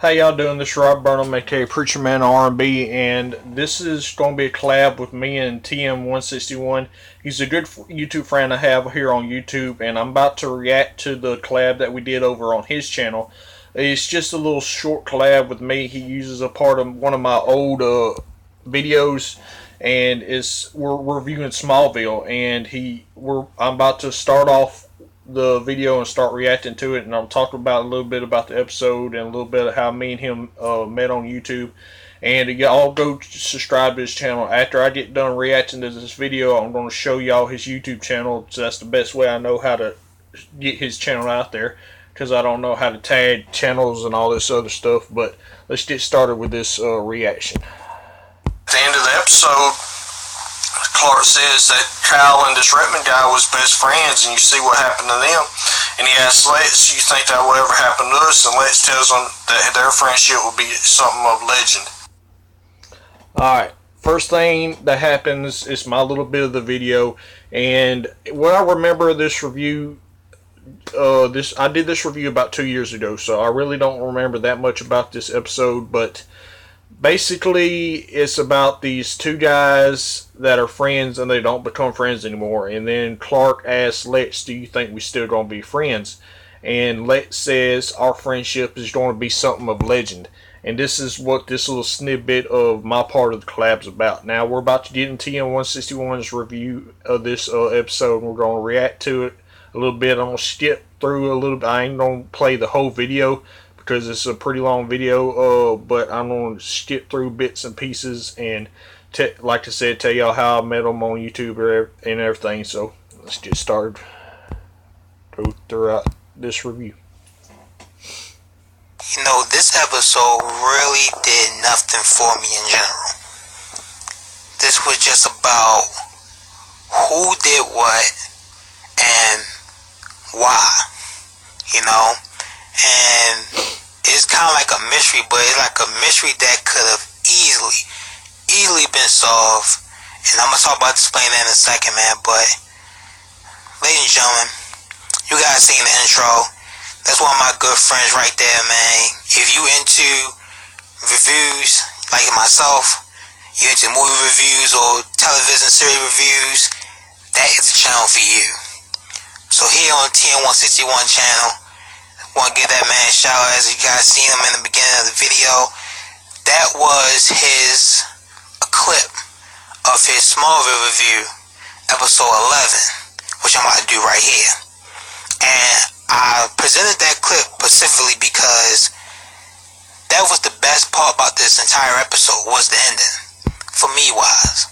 How y'all doing? This is Rob Burnham, aka Preacherman R&B, and this is going to be a collab with me and TM161. He's a good YouTube friend I have here on YouTube, and I'm about to react to the collab that we did over on his channel. It's just a little short collab with me. He uses a part of one of my old videos, and we're reviewing Smallville, and I'm about to start off the video and start reacting to it, and I'm talking about a little bit about the episode and a little bit of how me and him met on YouTube. And y'all go subscribe to his channel. After I get done reacting to this video, I'm going to show y'all his YouTube channel. So that's the best way I know how to get his channel out there, because I don't know how to tag channels and all this other stuff. But let's get started with this reaction. At the end of the episode, Clark says that Kyle and this Redmond guy was best friends, and you see what happened to them. And he asks Lex, "You think that would ever happen to us?" And Lex tells him that their friendship would be something of legend. Alright, first thing that happens is my little bit of the video. And what I remember of this review, I did this review about 2 years ago, so I really don't remember that much about this episode. But basically, it's about these two guys that are friends and they don't become friends anymore. And then Clark asks Lex, "Do you think we still going to be friends?" And Lex says, "Our friendship is going to be something of legend." And this is what this little snippet of my part of the collab's about. Now, we're about to get into TM161's review of this episode, and we're going to react to it a little bit. I'm going to skip through a little bit. I ain't going to play the whole video, because it's a pretty long video, but I'm going to skip through bits and pieces and, like I said, tell y'all how I met them on YouTube and everything. So let's get started. Go throughout this review. You know, this episode really did nothing for me in general. This was just about who did what and why, you know? And it's kind of like a mystery, but it's like a mystery that could have easily been solved. And I'm going to talk about explaining that in a second, man. But, ladies and gentlemen, you guys seen the intro. That's one of my good friends right there, man. If you into reviews, like myself, you into movie reviews or television series reviews, that is the channel for you. So here on the TM161 channel, want to give that man a shout out. As you guys seen him in the beginning of the video, that was a clip of his Smallville review, episode 11, which I'm about to do right here. And I presented that clip specifically because that was the best part about this entire episode, was the ending, for me wise.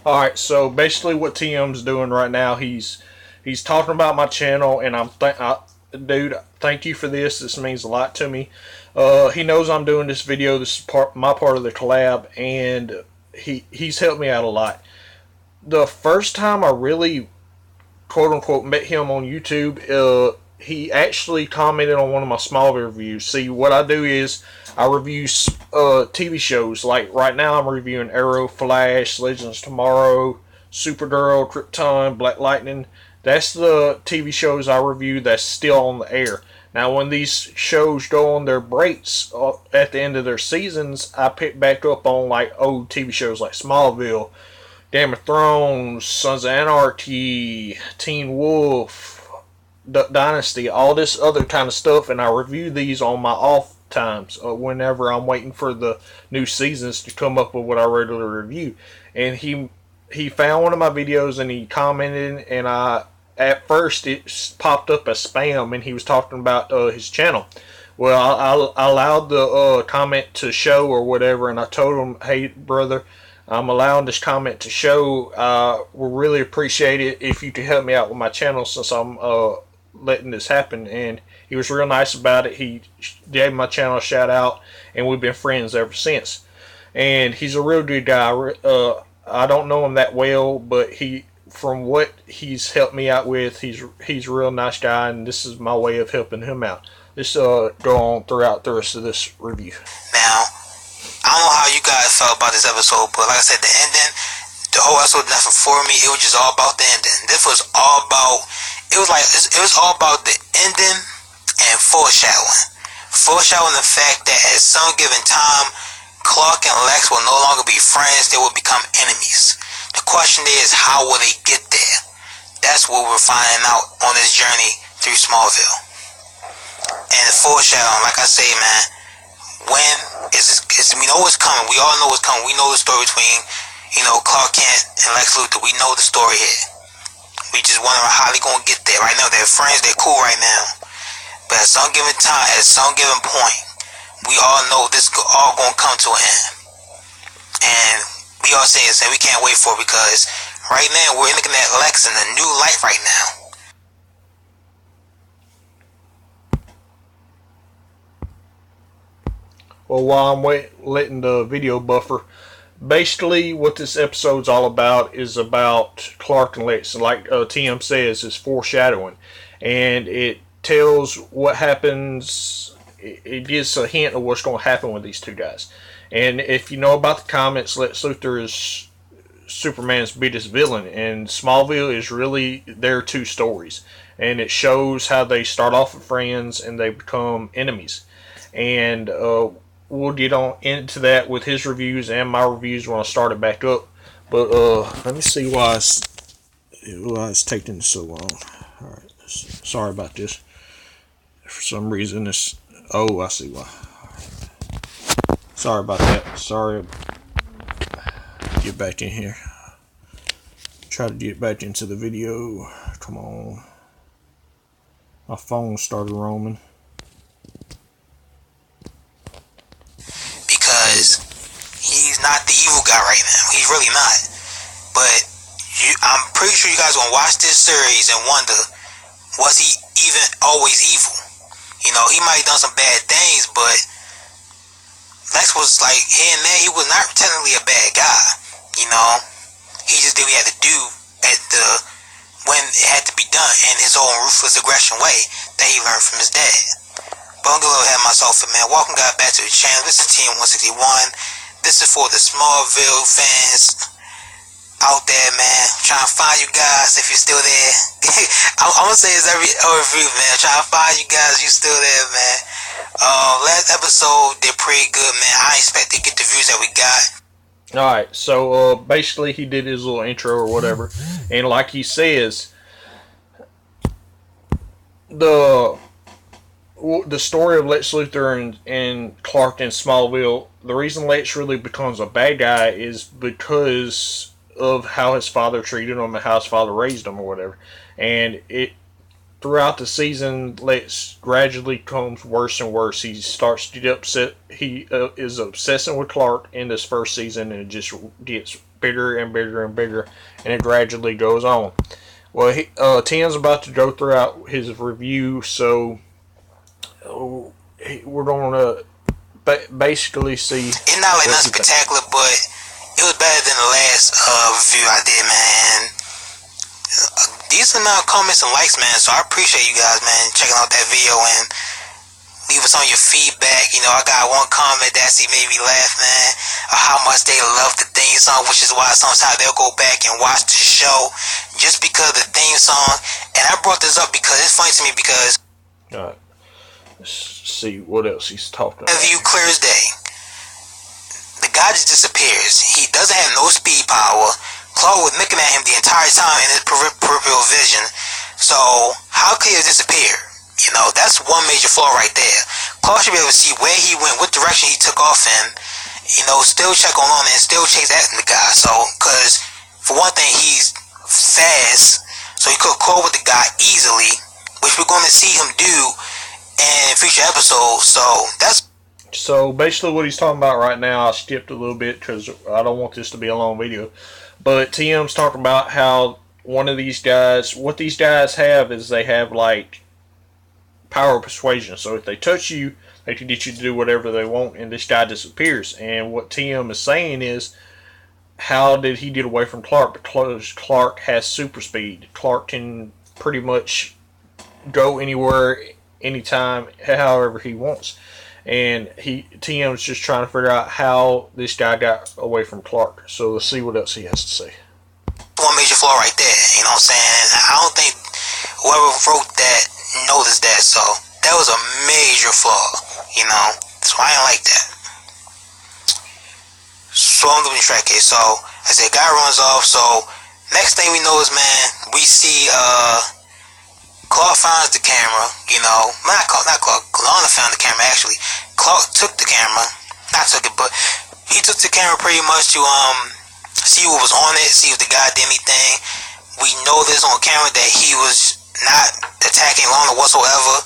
Alright, so basically what TM's doing right now, he's talking about my channel, and dude, thank you for this. This means a lot to me. He knows I'm doing this video. This is my part of the collab, and he's helped me out a lot. The first time I really, quote-unquote, met him on YouTube, he actually commented on one of my Smallville reviews. See, what I do is I review TV shows. Like right now I'm reviewing Arrow, Flash, Legends of Tomorrow, Supergirl, Krypton, Black Lightning. That's the TV shows I review that's still on the air. Now, when these shows go on their breaks at the end of their seasons, I pick back up on like old TV shows like Smallville, Game of Thrones, Sons of Anarchy, Teen Wolf, Duck Dynasty, all this other kind of stuff, and I review these on my off times whenever I'm waiting for the new seasons to come up with what I regularly review. And he found one of my videos and he commented, and at first it popped up as spam, and he was talking about his channel. Well, I allowed the comment to show or whatever, and I told him, "Hey brother, I'm allowing this comment to show. We'll really appreciate it if you could help me out with my channel, since I'm letting this happen." And he was real nice about it. He gave my channel a shout out, and we've been friends ever since. And he's a real good guy. I don't know him that well, but from what he's helped me out with, he's a real nice guy, and this is my way of helping him out. Let's go on throughout the rest of this review. Now, I don't know how you guys felt about this episode, but like I said, the ending, the whole episode, nothing for me. It was just all about the ending. This was all about, it was all about the ending and foreshadowing. foreshadowing the fact that at some given time, Clark and Lex will no longer be friends, they will become enemies. The question is, how will they get there? That's what we're finding out on this journey through Smallville. And the foreshadowing, like I say, man, when is we know what's coming. We all know what's coming. We know the story between, Clark Kent and Lex Luthor. We know the story here. We just wondering how they gonna get there. Right now, they're friends. They're cool right now. But at some given time, at some given point, we all know this all gonna come to an end. And we all saying we can't wait for it, because right now we're looking at Lex in a new light right now. Well, while I'm letting the video buffer, basically what this episode's all about is about Clark and Lex. Like TM says, it's foreshadowing, and it tells what happens. It gives a hint of what's going to happen with these two guys. And if you know about the comics, Lex Luthor is Superman's biggest villain, and Smallville is really their two stories. And it shows how they start off as friends and they become enemies. And we'll get on into that with his reviews and my reviews when I start it back up. But let me see why it's taking so long. Alright, sorry about this. For some reason it's... Oh, I see why. Sorry about that. Sorry. Get back in here. Try to get back into the video. Come on. My phone started roaming. Because he's not the evil guy right now. He's really not. But I'm pretty sure you guys are going to watch this series and wonder, was he even always evil? He might have done some bad things, but Lex was like, here and there, he was not technically a bad guy. He just did what he had to do when it had to be done in his own ruthless aggression way that he learned from his dad. But I'm going to go ahead of myself, man. Welcome guys back to the channel. This is Team 161. This is for the Smallville fans out there, man. I'm trying to find you guys if you're still there. I'm going to say this every review, man. I'm trying to find you guys if you're still there, man. Last episode did pretty good, man. I expect to get the views that we got. Alright, so basically he did his little intro or whatever. And like he says, the story of Lex Luthor and Clark in Smallville, the reason Lex really becomes a bad guy is because of how his father treated him and how his father raised him or whatever. And throughout the season, Lex gradually becomes worse and worse. He starts to get upset. He is obsessing with Clark in this first season, and it just gets bigger and bigger and bigger, and it gradually goes on. Well, Tim's about to go throughout his review, so we're going to basically see. It's not like nothing spectacular, but it was better than the last review I did, man. A decent amount of comments and likes, man, so I appreciate you guys, man, checking out that video and leave us on your feedback. I got one comment that actually made me laugh, man, of how much they love the theme song, which is why sometimes they'll go back and watch the show just because of the theme song. And I brought this up because it's funny to me because alright, let's see what else he's talking about. View clear as day. The guy just disappears. He doesn't have no speed power. Clark was looking at him the entire time in his peripheral vision. So how could he disappear? That's one major flaw right there. Clark should be able to see where he went, what direction he took off in, still check on him and still chase after the guy. So, because for one thing, he's fast, so he could call with the guy easily, which we're going to see him do in future episodes. So basically what he's talking about right now, I skipped a little bit because I don't want this to be a long video. But TM's talking about how what these guys have is they have like power of persuasion. So if they touch you, they can get you to do whatever they want, and this guy disappears. And what TM is saying is, how did he get away from Clark? Because Clark has super speed. Clark can pretty much go anywhere, anytime, however he wants. And TM's just trying to figure out how this guy got away from Clark. So let's see what else he has to say. One major flaw right there, you know what I'm saying? I don't think whoever wrote that noticed that, so that was a major flaw. you know. So I ain't like that. So I'm doing the track case. So I said, guy runs off. So next thing we know is, man, we see Clark finds the camera. You know, not Clark. Lana found the camera actually. Clark took the camera. Not took it, but he took the camera pretty much to see what was on it, see if the guy did anything. We know this on camera that he was not attacking Lana whatsoever.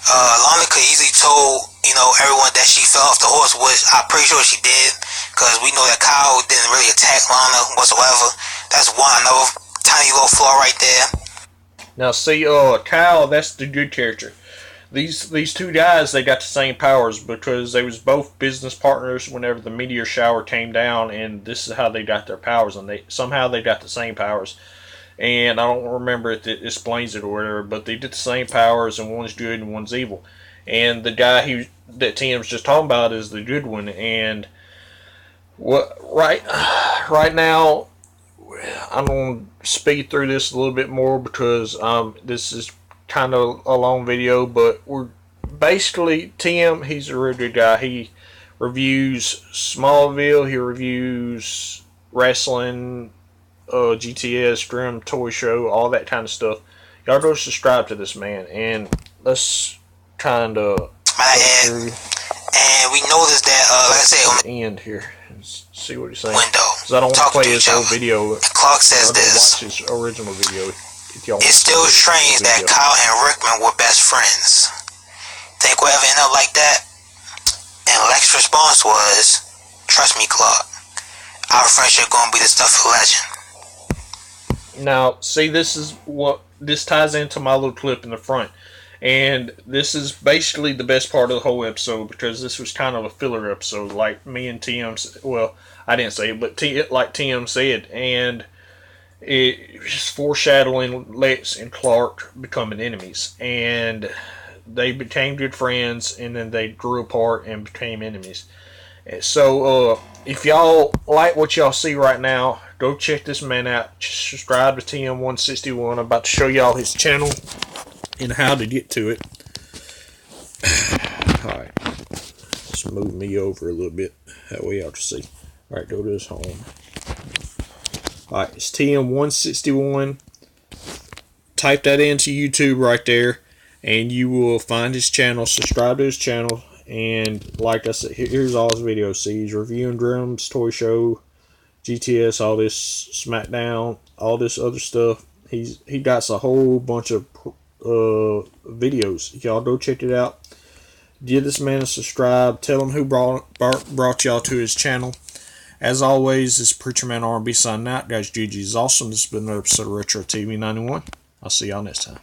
Lana could easily told, you know, everyone that she fell off the horse, which I'm pretty sure she did, because we know that Kyle didn't really attack Lana whatsoever. That's another tiny little flaw right there. Now see, Kyle, that's the good character. These two guys, they got the same powers because they was both business partners whenever the meteor shower came down, and this is how they got their powers, and somehow they got the same powers. And I don't remember if it explains it or whatever, but they did the same powers, and one's good and one's evil. And the guy that Tim's just talking about is the good one. And right now, I'm gonna speed through this a little bit more because this is kind of a long video, but we're basically Tim. He's a real good guy. He reviews Smallville. He reviews wrestling, GTS, Grim Toy Show, all that kind of stuff. Y'all go subscribe to this man, and let's kind of and we noticed that like I said, on the end here and see what he's saying. Window, because I don't want to play his whole video. And Clark says this. Watch his original video. It's still strange that Kyle and Rickman were best friends. Think we'll ever end up like that? And Lex's response was, trust me, Clark. Our friendship gonna be the stuff of legend. Now, see, this ties into my little clip in the front. And this is basically the best part of the whole episode because this was kind of a filler episode, like me and Tim, well, I didn't say it, but like Tim said. And it's foreshadowing Lex and Clark becoming enemies, and they became good friends, and then they grew apart and became enemies. So if y'all like what y'all see right now, go check this man out. Subscribe to TM161. I'm about to show y'all his channel and how to get to it. Alright, let's move me over a little bit, that way y'all can see. Alright, go to his home. Alright, it's TM161. Type that into YouTube right there, and you will find his channel. Subscribe to his channel, and like I said, here's all his videos. See, he's reviewing Drums, Toy Show, GTS, all this SmackDown, all this other stuff. He got a whole bunch of videos. Y'all go check it out. Give this man a subscribe. Tell him who brought y'all to his channel. As always, this Preacherman R&B signing out. Guys, GG is awesome. This has been another episode of Retro TV 91. I'll see y'all next time.